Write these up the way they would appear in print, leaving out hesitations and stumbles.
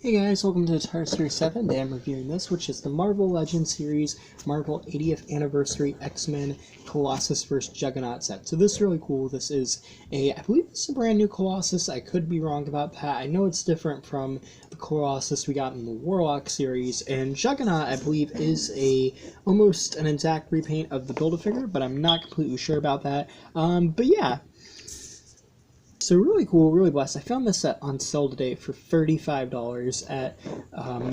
Hey guys, welcome to Guitar Series 7. Today I'm reviewing this, which is the Marvel Legends series, Marvel 80th Anniversary X-Men Colossus vs. Juggernaut set. So this is really cool. This is I believe this is a brand new Colossus. I could be wrong about that. I know it's different from the Colossus we got in the Warlock series, and Juggernaut, I believe, is almost an exact repaint of the Build-A-Figure, but I'm not completely sure about that. But yeah. So really cool, really blessed. I found this set on sale today for $35 at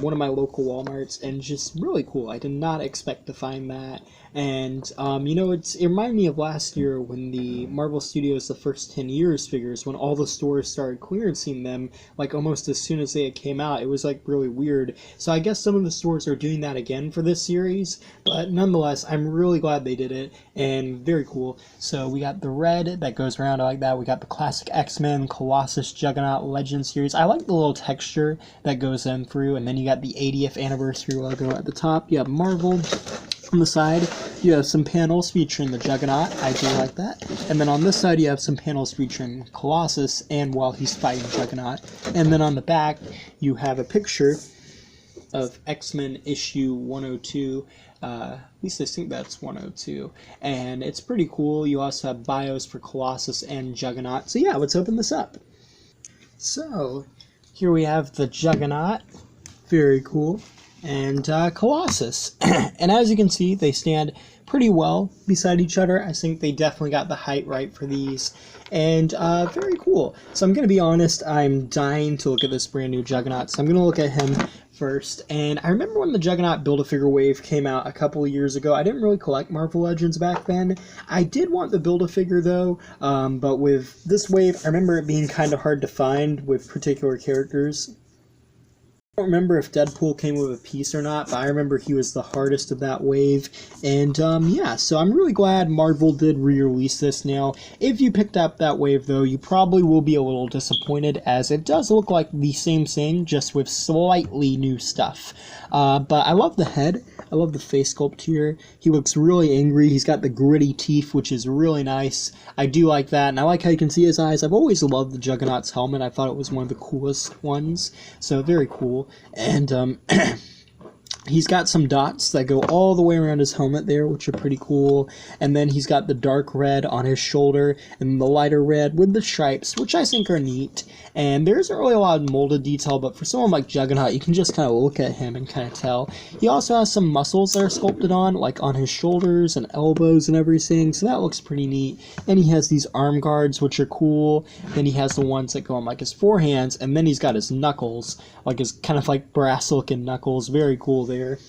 one of my local Walmarts, and just really cool. I did not expect to find that. And, it reminded me of last year when the Marvel Studios The First 10 Years figures, when all the stores started clearancing them, like, almost as soon as they came out. It was, like, really weird. So I guess some of the stores are doing that again for this series, but nonetheless, I'm really glad they did it, and very cool. So we got the red that goes around like that. We got the classic X-Men, Colossus, Juggernaut, Legends series. I like the little texture that goes in through, and then you got the 80th anniversary logo at the top. You have Marvel. On the side, you have some panels featuring the Juggernaut. I do like that. And then on this side, you have some panels featuring Colossus and while he's fighting Juggernaut. And then on the back, you have a picture of X-Men issue 102. At least I think that's 102. And it's pretty cool. You also have bios for Colossus and Juggernaut. So yeah, let's open this up. So here we have the Juggernaut. Very cool. And Colossus. And as you can see, they stand pretty well beside each other. I think they definitely got the height right for these. And very cool. So I'm going to be honest, I'm dying to look at this brand new Juggernaut. So I'm going to look at him first. And I remember when the Juggernaut Build-A-Figure wave came out a couple of years ago. I didn't really collect Marvel Legends back then. I did want the Build-A-Figure though, but with this wave, I remember it being kind of hard to find with particular characters. I don't remember if Deadpool came with a piece or not, but I remember he was the hardest of that wave. And yeah, so I'm really glad Marvel did re-release this now. If you picked up that wave though, you probably will be a little disappointed, as it does look like the same thing, just with slightly new stuff. But I love the head. I love the face sculpt here. He looks really angry. He's got the gritty teeth, which is really nice. I do like that, and I like how you can see his eyes. I've always loved the Juggernaut's helmet. I thought it was one of the coolest ones, so very cool. And he's got some dots that go all the way around his helmet there, which are pretty cool. And then he's got the dark red on his shoulder and the lighter red with the stripes, which I think are neat. And there isn't really a lot of molded detail, but for someone like Juggernaut, you can just kind of look at him and kind of tell. He also has some muscles that are sculpted on, like on his shoulders and elbows and everything, so that looks pretty neat. And he has these arm guards, which are cool. Then he has the ones that go on like his forehands, and then he's got his knuckles, like his kind of like brass-looking knuckles. Very cool there.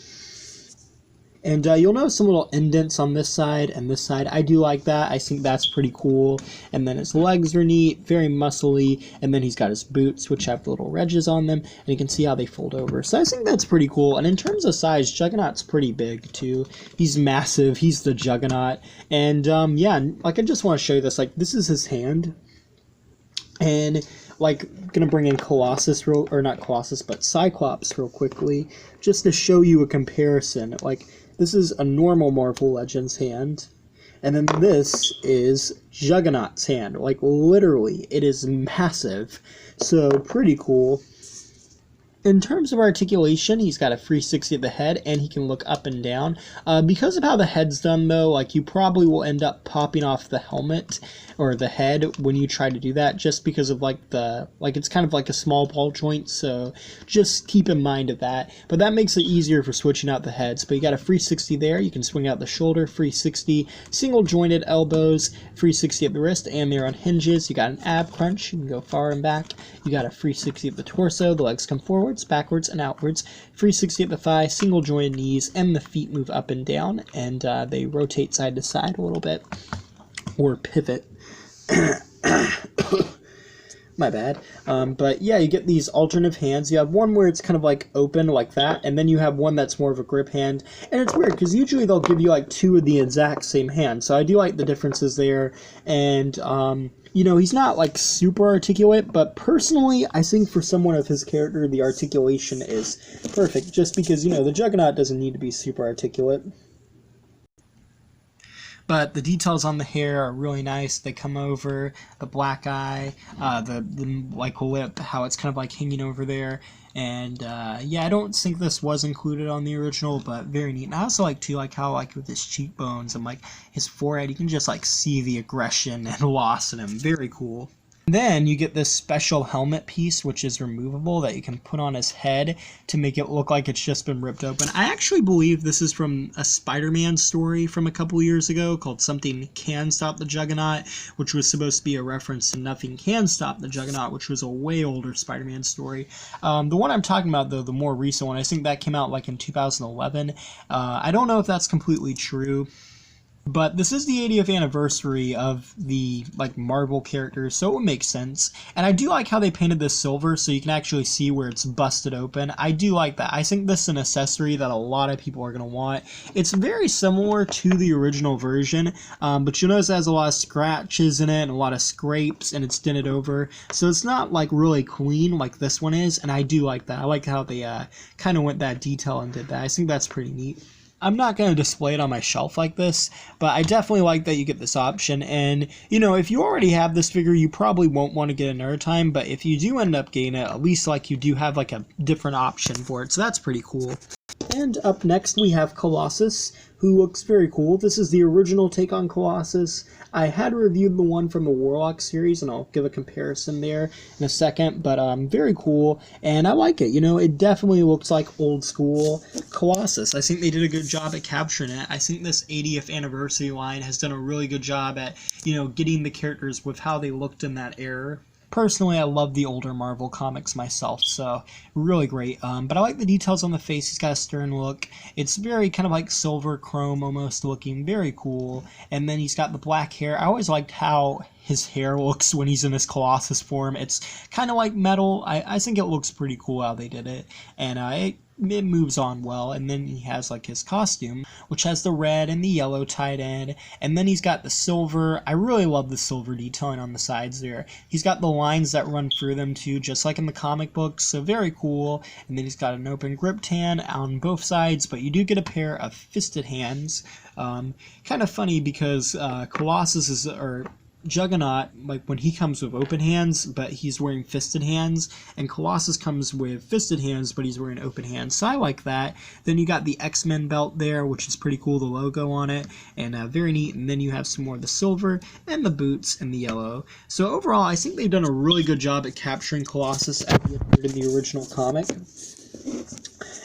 And you'll notice some little indents on this side and this side. I do like that. I think that's pretty cool. And then his legs are neat, very muscly. And then he's got his boots, which have the little wedges on them. And you can see how they fold over. So I think that's pretty cool. And in terms of size, Juggernaut's pretty big too. He's massive. He's the Juggernaut. And yeah, like I just want to show you this. Like, this is his hand. And like, gonna bring in Colossus or not Colossus, but Cyclops real quickly, just to show you a comparison. Like, this is a normal Marvel Legends hand, and then this is Juggernaut's hand. Like, literally, it is massive. So, pretty cool. In terms of articulation, he's got a 360 at the head, and he can look up and down. Because of how the head's done, though, like, you probably will end up popping off the helmet or the head when you try to do that, just because of, like, it's kind of like a small ball joint, so just keep in mind of that. But that makes it easier for switching out the heads. But you got a 360 there, you can swing out the shoulder, 360, single jointed elbows, 360 at the wrist, and they're on hinges. You got an ab crunch, you can go far and back. You got a 360 at the torso, the legs come forward, backwards and outwards, 360 at the thigh, single jointed knees, and the feet move up and down, and they rotate side to side a little bit, or pivot. My bad. But yeah, you get these alternative hands. You have one where it's kind of like open like that, and then you have one that's more of a grip hand. And it's weird because usually they'll give you like two of the exact same hand. So I do like the differences there. And he's not like super articulate, but personally, I think for someone of his character, the articulation is perfect. Just because, the Juggernaut doesn't need to be super articulate. But the details on the hair are really nice. They come over, the black eye, the like lip, how it's kind of like hanging over there. And yeah, I don't think this was included on the original, but very neat. And I also like too, like how like with his cheekbones and like his forehead, you can just like see the aggression and loss in him. Very cool. Then you get this special helmet piece, which is removable, that you can put on his head to make it look like it's just been ripped open. I actually believe this is from a Spider-Man story from a couple years ago called Something Can Stop the Juggernaut, which was supposed to be a reference to Nothing Can Stop the Juggernaut, which was a way older Spider-Man story. The one I'm talking about, though, the more recent one, I think that came out like in 2011. I don't know if that's completely true. But this is the 80th anniversary of the like Marvel characters, so it would make sense. And I do like how they painted this silver so you can actually see where it's busted open. I do like that. I think this is an accessory that a lot of people are going to want. It's very similar to the original version, but you'll notice it has a lot of scratches in it and a lot of scrapes, and it's dented over. So it's not like really clean like this one is, and I do like that. I like how they kind of went that detail and did that. I think that's pretty neat. I'm not going to display it on my shelf like this, but I definitely like that you get this option. And, you know, if you already have this figure, you probably won't want to get it another time, but if you do end up getting it, at least like you do have like a different option for it, so that's pretty cool. And up next we have Colossus, who looks very cool. This is the original take on Colossus. I had reviewed the one from the Warlock series, and I'll give a comparison there in a second, but very cool, and I like it. You know, it definitely looks like old school Colossus. I think they did a good job at capturing it. I think this 80th anniversary line has done a really good job at, you know, getting the characters with how they looked in that era. Personally, I love the older Marvel comics myself, so really great. But I like the details on the face. He's got a stern look. It's very kind of like silver chrome almost looking, very cool. And then he's got the black hair. I always liked how his hair looks when he's in his Colossus form. It's kind of like metal. I think it looks pretty cool how they did it. And it moves on well. And then he has like his costume, which has the red and the yellow tied in. And then he's got the silver. I really love the silver detailing on the sides there. He's got the lines that run through them too, just like in the comic books. So very cool. And then he's got an open grip tan on both sides, but you do get a pair of fisted hands. Kind of funny because Colossus is, or Juggernaut, like when he comes with open hands, but he's wearing fisted hands, and Colossus comes with fisted hands, but he's wearing open hands. So I like that. Then you got the X-Men belt there, which is pretty cool, the logo on it, and very neat. And then you have some more of the silver and the boots and the yellow. So overall, I think they've done a really good job at capturing Colossus as he appeared in the original comic.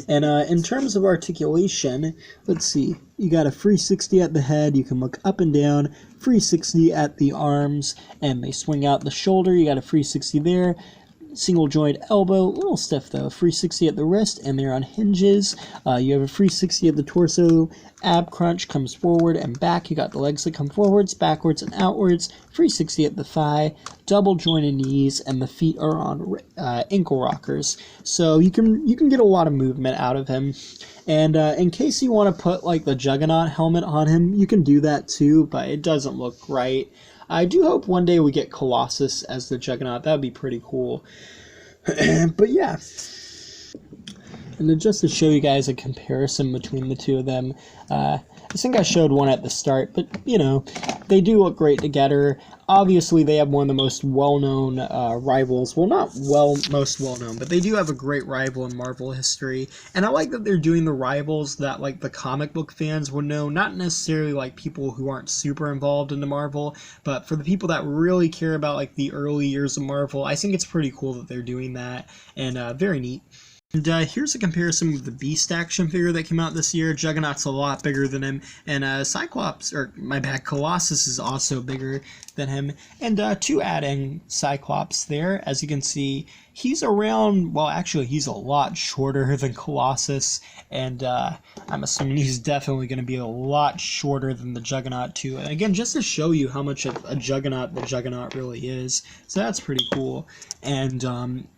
And in terms of articulation, let's see, you got a 360 at the head, you can look up and down, 360 at the arms, and they swing out the shoulder, you got a 360 there, single joint elbow, a little stiff though, 360 at the wrist, and they're on hinges. You have a 360 at the torso, ab crunch comes forward and back, you got the legs that come forwards, backwards, and outwards, 360 at the thigh, double jointed knees, and the feet are on ankle rockers. So you can get a lot of movement out of him. And in case you want to put like the Juggernaut helmet on him, you can do that too, but it doesn't look right. I do hope one day we get Colossus as the Juggernaut. That would be pretty cool. But yeah. And then just to show you guys a comparison between the two of them, I think I showed one at the start, but, you know, they do look great together. Obviously, they have one of the most well-known rivals. Well, not most well-known, but they do have a great rival in Marvel history. And I like that they're doing the rivals that, like, the comic book fans would know. Not necessarily, like, people who aren't super involved into Marvel, but for the people that really care about, like, the early years of Marvel, I think it's pretty cool that they're doing that, and very neat. And here's a comparison with the Beast action figure that came out this year. Juggernaut's a lot bigger than him, and Colossus is also bigger than him. And to add in Cyclops there, as you can see, he's around, well, actually, he's a lot shorter than Colossus, and I'm assuming he's definitely going to be a lot shorter than the Juggernaut too. And again, just to show you how much of a Juggernaut the Juggernaut really is, so that's pretty cool. And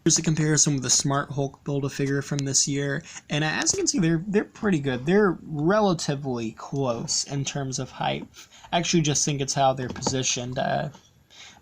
here's a comparison with the Smart Hulk Build-A-Figure from this year, and as you can see, they're pretty good. They're relatively close in terms of height. I actually just think it's how they're positioned, but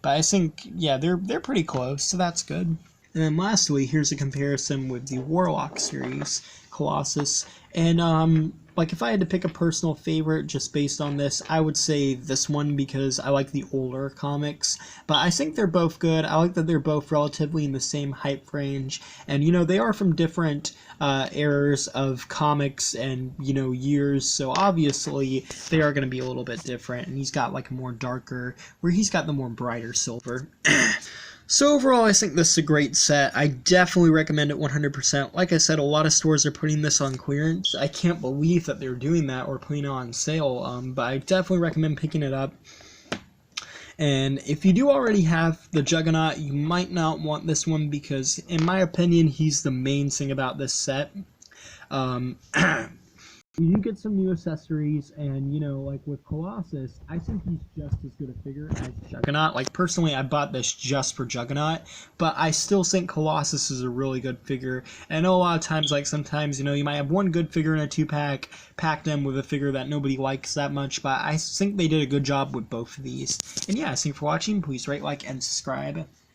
I think, yeah, they're pretty close, so that's good. And then lastly, here's a comparison with the Warlock series, Colossus. And like if I had to pick a personal favorite just based on this, I would say this one because I like the older comics. But I think they're both good. I like that they're both relatively in the same hype range. And, you know, they are from different eras of comics and, you know, years. So obviously they are going to be a little bit different. And he's got like a more darker, where he's got the more brighter silver. So overall, I think this is a great set. I definitely recommend it 100%. Like I said, a lot of stores are putting this on clearance. I can't believe that they're doing that or putting it on sale, but I definitely recommend picking it up. And if you do already have the Juggernaut, you might not want this one because, in my opinion, he's the main thing about this set. You do get some new accessories, and, you know, like with Colossus, I think he's just as good a figure as Juggernaut. Like, personally, I bought this just for Juggernaut, but I still think Colossus is a really good figure. And I know a lot of times, like, sometimes, you know, you might have one good figure in a 2-pack, pack them with a figure that nobody likes that much, but I think they did a good job with both of these. And yeah, thanks for watching. Please rate, like, and subscribe.